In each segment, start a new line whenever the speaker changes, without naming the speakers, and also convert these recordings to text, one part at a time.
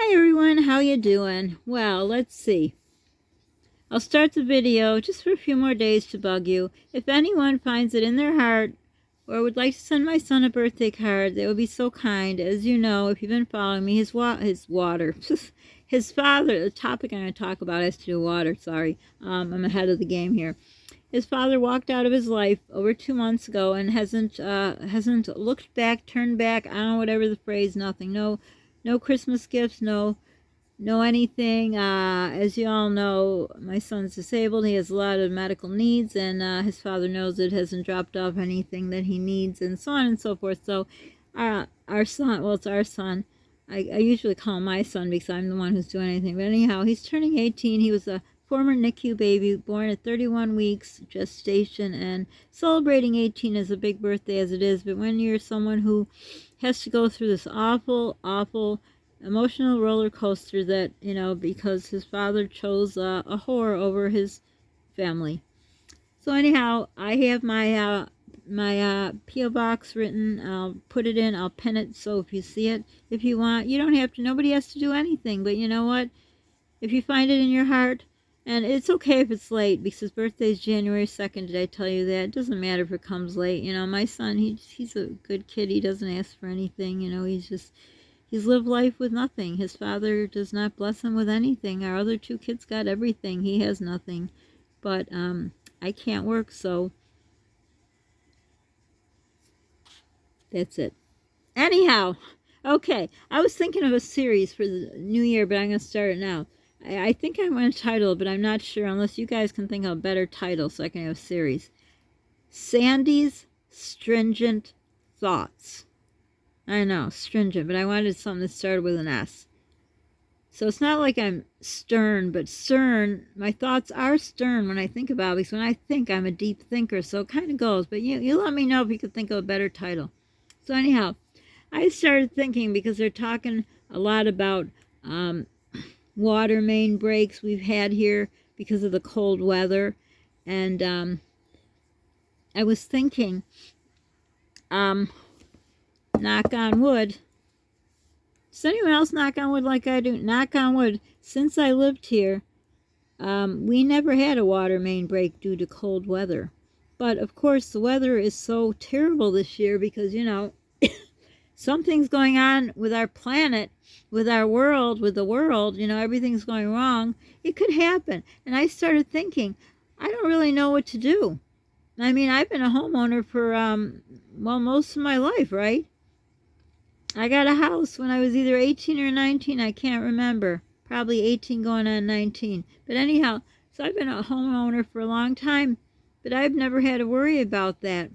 Hi everyone, how you doing? Well, let's see. I'll start the video just for a few more days to bug you. If anyone finds it in their heart or would like to send my son a birthday card, they would be so kind. As you know, if you've been following me, his water, his father, the topic I'm going to talk about has to do with water, sorry. I'm ahead of the game here. His father walked out of his life over 2 months ago and hasn't looked back, turned back, I don't know, whatever the phrase, nothing. No Christmas gifts, no anything. As you all know, my son's disabled. He has a lot of medical needs, and his father knows it, hasn't dropped off anything that he needs, and so on and so forth. So our son, well, it's our son. I usually call him my son because I'm the one who's doing anything. But anyhow, he's turning 18. He was a former NICU baby, born at 31 weeks gestation, and celebrating 18 is a big birthday as it is. But when you're someone who has to go through this awful emotional roller coaster that, because his father chose a whore over his family. So anyhow, I have my P.O. box written. I'll put it in, I'll pin it, so if you see it, if you want, you don't have to, nobody has to do anything, but you know what? If you find it in your heart, and it's okay if it's late, because his birthday is January 2nd, did I tell you that? It doesn't matter if it comes late. My son, he's a good kid. He doesn't ask for anything. He's lived life with nothing. His father does not bless him with anything. Our other 2 kids got everything. He has nothing. But I can't work, so that's it. Anyhow, okay. I was thinking of a series for the new year, but I'm going to start it now. I think I'm going to title it, but I'm not sure, unless you guys can think of a better title so I can have a series. Sandies Stringent Thoughts. I know, stringent, but I wanted something that started with an S. So it's not like I'm stern, but stern. My thoughts are stern when I think about it, because when I think, I'm a deep thinker, so it kind of goes. But you let me know if you could think of a better title. So anyhow, I started thinking, because they're talking a lot about water main breaks we've had here because of the cold weather. And I was thinking, knock on wood. Does anyone else knock on wood like I do? Knock on wood. Since I lived here, we never had a water main break due to cold weather. But of course, the weather is so terrible this year because, something's going on with our planet, with our world, with the world. Everything's going wrong. It could happen. And I started thinking, I don't really know what to do. I mean, I've been a homeowner for, most of my life, right? I got a house when I was either 18 or 19. I can't remember. Probably 18 going on 19. But anyhow, so I've been a homeowner for a long time, but I've never had to worry about that.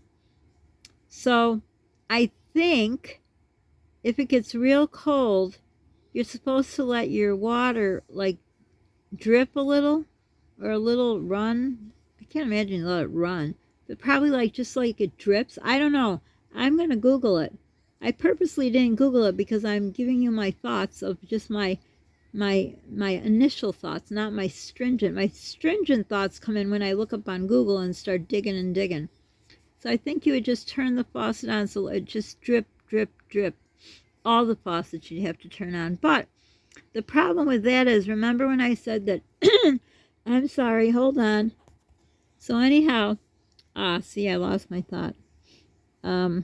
So I think if it gets real cold, you're supposed to let your water like drip a little or a little run. I can't imagine you let it run, but probably like just like it drips. I don't know. I'm going to Google it. I purposely didn't Google it because I'm giving you my thoughts of just my initial thoughts, not my stringent. My stringent thoughts come in when I look up on Google and start digging and digging. So I think you would just turn the faucet on so it just drip, drip, drip. All the faucets you'd have to turn on. But the problem with that is, remember when I said that, I'm sorry, hold on. So anyhow, see, I lost my thought. Oh,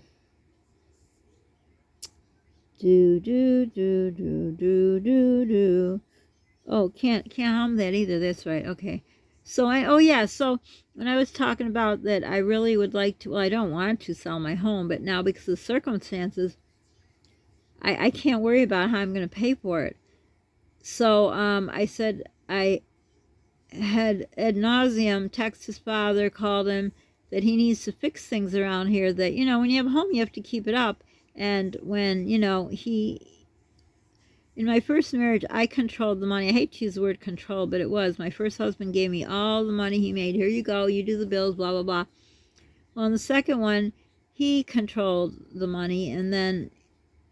can't hum that either. That's right. Okay. So so when I was talking about that, I really would like to, well, I don't want to sell my home, but now because of the circumstances, I can't worry about how I'm going to pay for it. So I said I had ad nauseum text his father, called him, that he needs to fix things around here, that, when you have a home, you have to keep it up. And when, in my first marriage, I controlled the money. I hate to use the word control, but it was. My first husband gave me all the money he made. Here you go, you do the bills, blah, blah, blah. Well, in the second one, he controlled the money, and then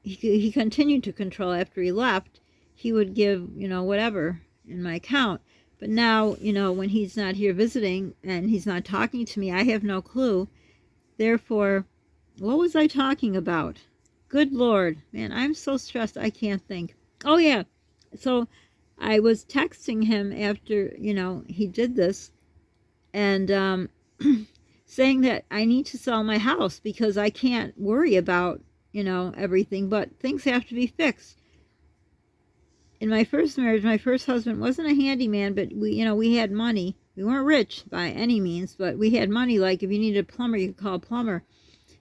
he continued to control after he left. He would give, whatever in my account. But now, when he's not here visiting and he's not talking to me, I have no clue. Therefore, what was I talking about? Good Lord, man, I'm so stressed I can't think. Oh yeah, So I was texting him after, he did this, and saying that I need to sell my house because I can't worry about, everything, but things have to be fixed. In my first marriage, my first husband wasn't a handyman, but we had money. We weren't rich by any means, but we had money. Like if you needed a plumber, you could call a plumber.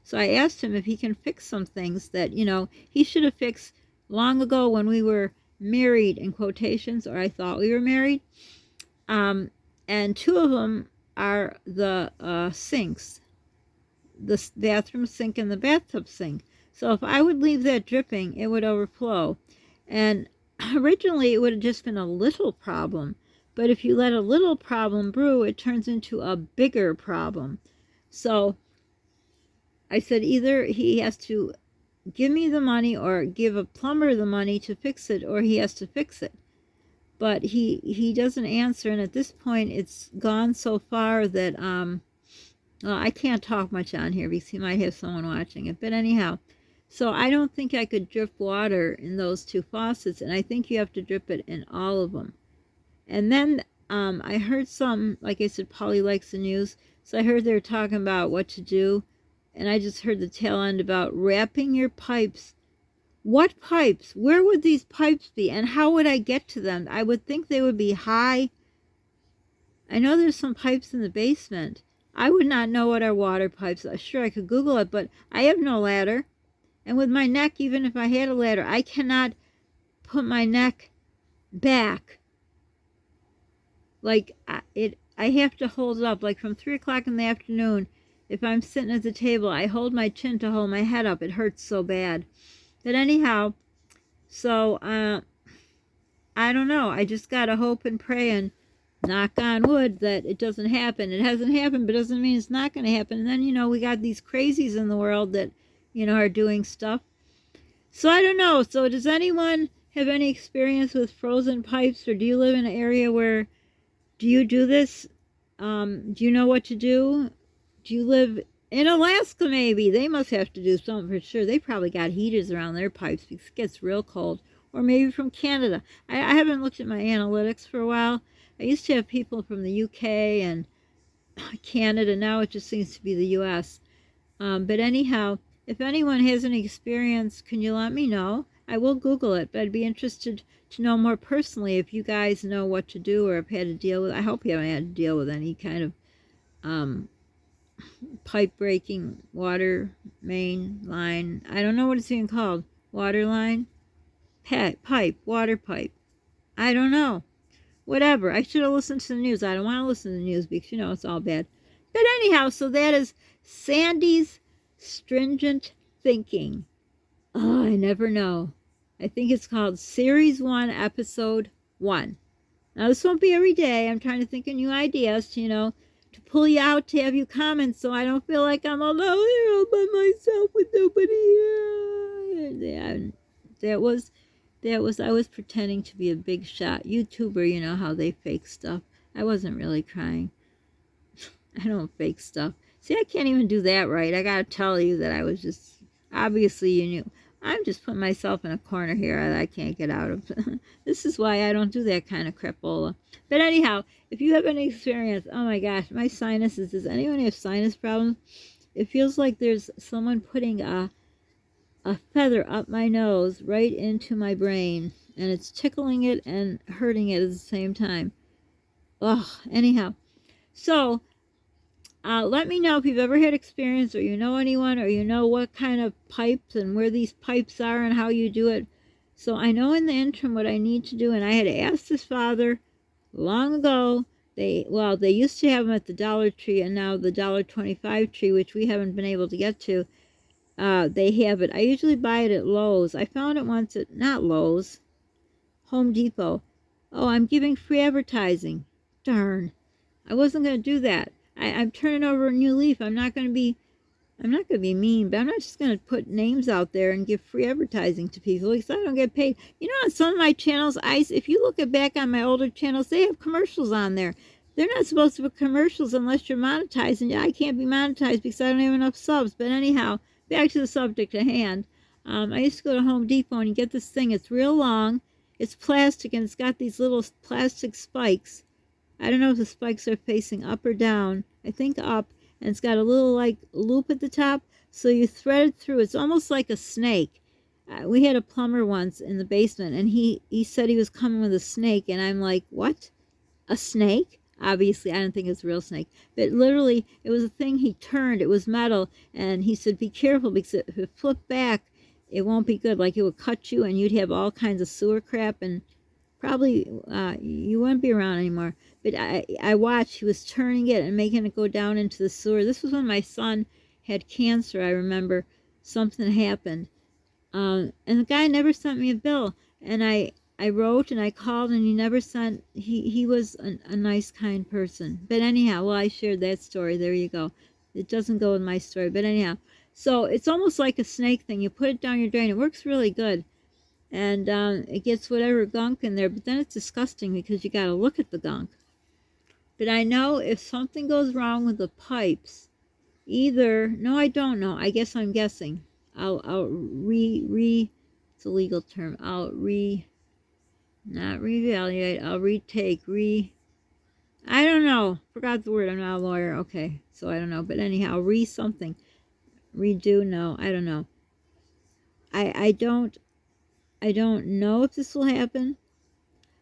So I asked him if he can fix some things that, he should have fixed long ago when we were married, in quotations, or I thought we were married. And two of them are the sinks, the bathroom sink and the bathtub sink. So if I would leave that dripping, it would overflow. And originally it would have just been a little problem. But if you let a little problem brew, it turns into a bigger problem. So I said either he has to give me the money or give a plumber the money to fix it, or he has to fix it. But he doesn't answer, and at this point it's gone so far that well, I can't talk much on here because he might have someone watching it. But anyhow, so I don't think I could drip water in those two faucets, and I think you have to drip it in all of them. And then I heard some, like I said, Polly likes the news, so I heard they were talking about what to do, and I just heard the tail end about wrapping your pipes. What pipes? Where would these pipes be, and how would I get to them? I would think they would be high. I know there's some pipes in the basement. I would not know what are water pipes. Sure, I could Google it, but I have no ladder. And with my neck, even if I had a ladder, I cannot put my neck back. Like, I have to hold it up. Like from 3 o'clock in the afternoon, if I'm sitting at the table, I hold my chin to hold my head up. It hurts so bad. But anyhow, so I don't know. I just got to hope and pray and knock on wood that it doesn't happen. It hasn't happened, but doesn't mean it's not going to happen. And then, we got these crazies in the world that, are doing stuff. So I don't know. So does anyone have any experience with frozen pipes, or do you live in an area where, do you do this? Do you know what to do? Do you live in Alaska maybe? They must have to do something for sure. They probably got heaters around their pipes because it gets real cold. Or maybe from Canada. I haven't looked at my analytics for a while. I used to have people from the UK and Canada. Now it just seems to be the US. But anyhow, if anyone has any experience, can you let me know? I will Google it, but I'd be interested to know more personally if you guys know what to do or have had to deal with. I hope you haven't had to deal with any kind of pipe breaking, water main line. I don't know what it's even called. Water line? Pipe, water pipe. I don't know. Whatever. I should have listened to the news. I don't want to listen to the news because, it's all bad. But anyhow, so that is Sandy's Stringent Thinking. Oh, I never know. I think it's called Series 1, Episode 1. Now, this won't be every day. I'm trying to think of new ideas, to pull you out, to have you comment, so I don't feel like I'm alone here all by myself with nobody here. I was pretending to be a big shot YouTuber. You know how they fake stuff. I wasn't really crying. I don't fake stuff. See, I can't even do that right. I gotta tell you that I was just, obviously you knew. I'm just putting myself in a corner here that I can't get out of. This is why I don't do that kind of crapola. But anyhow, if you have any experience, oh my gosh, my sinuses, does anyone have sinus problems? It feels like there's someone putting a feather up my nose right into my brain, and it's tickling it and hurting it at the same time. Ugh, anyhow. So, let me know if you've ever had experience, or you know anyone, or you know what kind of pipes and where these pipes are and how you do it. So I know in the interim what I need to do, and I had asked his father long ago. They used to have them at the Dollar Tree, and now the $1.25 tree, which we haven't been able to get to, they have it. I usually buy it at Lowe's. I found it once at, not Lowe's, Home Depot. Oh, I'm giving free advertising. Darn. I wasn't going to do that. I'm turning over a new leaf. I'm not going to be mean, but I'm not just going to put names out there and give free advertising to people because I don't get paid. On some of my channels, if you look back on my older channels, they have commercials on there. They're not supposed to put commercials unless you're monetized, and I can't be monetized because I don't have enough subs. But anyhow, back to the subject at hand. I used to go to Home Depot and you get this thing. It's real long. It's plastic and it's got these little plastic spikes. I don't know if the spikes are facing up or down. I think up. And it's got a little like loop at the top. So you thread it through. It's almost like a snake. We had a plumber once in the basement, and he said he was coming with a snake. And I'm like, what? A snake? Obviously, I don't think it's a real snake. But literally, it was a thing he turned. It was metal. And he said, be careful, because if it flipped back, it won't be good. Like, it would cut you, and you'd have all kinds of sewer crap, and probably you wouldn't be around anymore. But I watched. He was turning it and making it go down into the sewer. This was when my son had cancer. I remember something happened. And the guy never sent me a bill. And I wrote and I called, and he never sent. He was a nice, kind person. But anyhow, well, I shared that story. There you go. It doesn't go with my story. But anyhow, so it's almost like a snake thing. You put it down your drain. It works really good. And it gets whatever gunk in there. But then it's disgusting because you got to look at the gunk. But I know if something goes wrong with the pipes, either, no, I don't know. I guess I'm guessing. I'll it's a legal term. Not reevaluate. I'll retake, I don't know. Forgot the word. I'm not a lawyer. Okay, so I don't know. But anyhow, something. Redo, no, I don't know. I don't know if this will happen.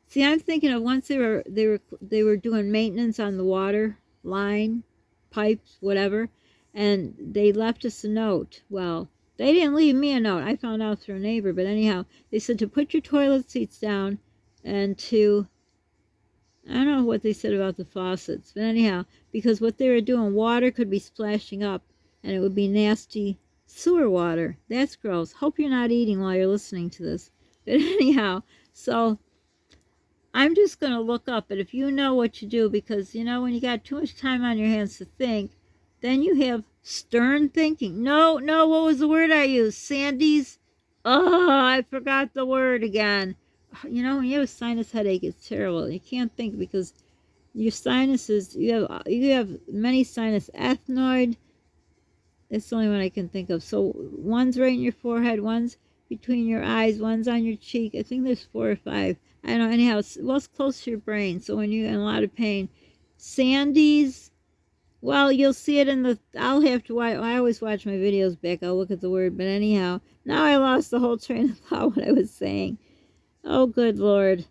See, I'm thinking of once they were doing maintenance on the water line, pipes, whatever, and they left us a note. Well, they didn't leave me a note. I found out through a neighbor, but anyhow, they said to put your toilet seats down and to, I don't know what they said about the faucets, but anyhow, because what they were doing, water could be splashing up, and it would be nasty sewer water. That's gross. Hope you're not eating while you're listening to this. But anyhow, so I'm just going to look up, but if you know what you do, because, you know, when you got too much time on your hands to think, then you have stern thinking. No, what was the word I used? Sandies? Oh, I forgot the word again. You know, when you have a sinus headache, it's terrible. You can't think because your sinuses, you have many sinus ethnoid. It's the only one I can think of. So one's right in your forehead, one's between your eyes, one's on your cheek. I think there's 4 or 5. I don't know. Anyhow, it's close to your brain. So when you're in a lot of pain, Sandies, well, you'll see it in the, I'll have to watch, I always watch my videos back. I'll look at the word. But anyhow, now I lost the whole train of thought what I was saying. Oh, good Lord.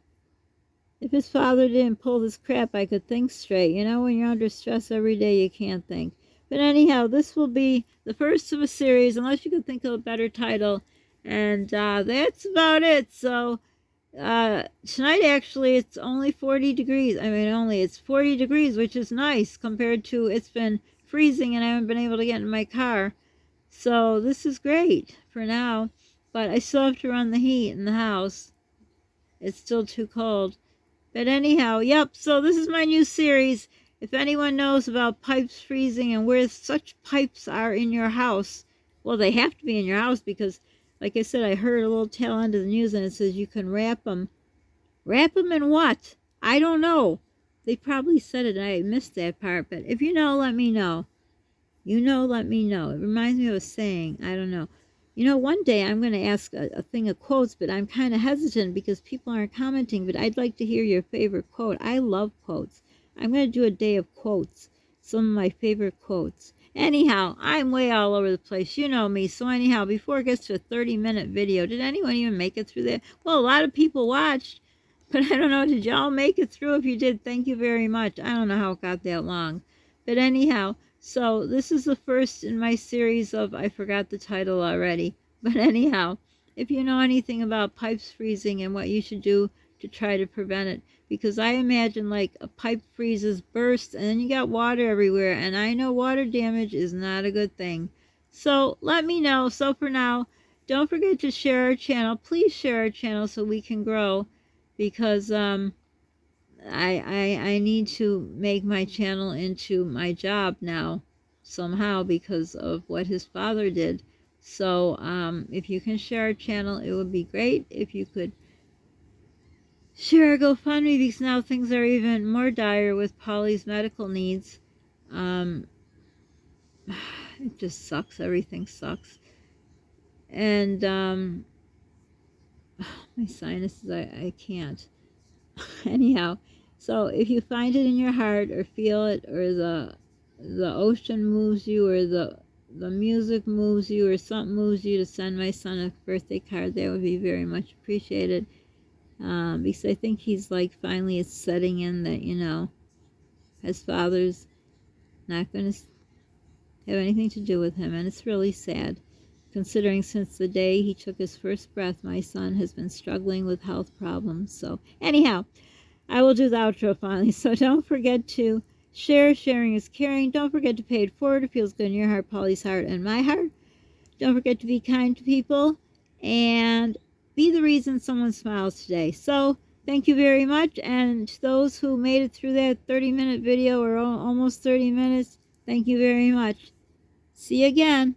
If his father didn't pull this crap, I could think straight. You know, when you're under stress every day, you can't think. But anyhow, this will be the first of a series, unless you can think of a better title. And that's about it. So tonight, actually, it's only 40 degrees. I mean, it's 40 degrees, which is nice compared to it's been freezing and I haven't been able to get in my car. So this is great for now. But I still have to run the heat in the house. It's still too cold. But anyhow, yep, so this is my new series. If anyone knows about pipes freezing and where such pipes are in your house, well, they have to be in your house because, like I said, I heard a little tail end of the news and it says you can wrap them. Wrap them in what? I don't know. They probably said it and I missed that part, but if you know, let me know. You know, let me know. It reminds me of a saying. I don't know. You know, one day I'm going to ask a thing of quotes, but I'm kind of hesitant because people aren't commenting, but I'd like to hear your favorite quote. I love quotes. I'm going to do a day of quotes, some of my favorite quotes. Anyhow, I'm way all over the place. You know me. So anyhow, before it gets to a 30-minute video, did anyone even make it through that? Well, a lot of people watched, but I don't know. Did y'all make it through? If you did, thank you very much. I don't know how it got that long. But anyhow, so this is the first in my series of, I forgot the title already. But anyhow, if you know anything about pipes freezing and what you should do to try to prevent it, because I imagine like a pipe freezes, bursts, and then you got water everywhere, and I know water damage is not a good thing. So let me know. So for now, don't forget to share our channel. Please share our channel so we can grow, because I need to make my channel into my job now somehow because of what his father did. So if you can share our channel, it would be great. If you could share our GoFundMe, because now things are even more dire with Polly's medical needs. It just sucks. Everything sucks. And My sinuses, I can't. Anyhow, so if you find it in your heart or feel it, or the ocean moves you, or the music moves you, or something moves you to send my son a birthday card, that would be very much appreciated. Because I think he's like, finally it's setting in that, you know, his father's not going to have anything to do with him, and it's really sad, considering since the day he took his first breath, my son has been struggling with health problems. So anyhow, I will do the outro finally. So don't forget to share. Sharing is caring. Don't forget to pay it forward. It feels good in your heart, Polly's heart, and my heart. Don't forget to be kind to people and be the reason someone smiles today. So thank you very much. And to those who made it through that 30-minute video, or almost 30 minutes, thank you very much. See you again.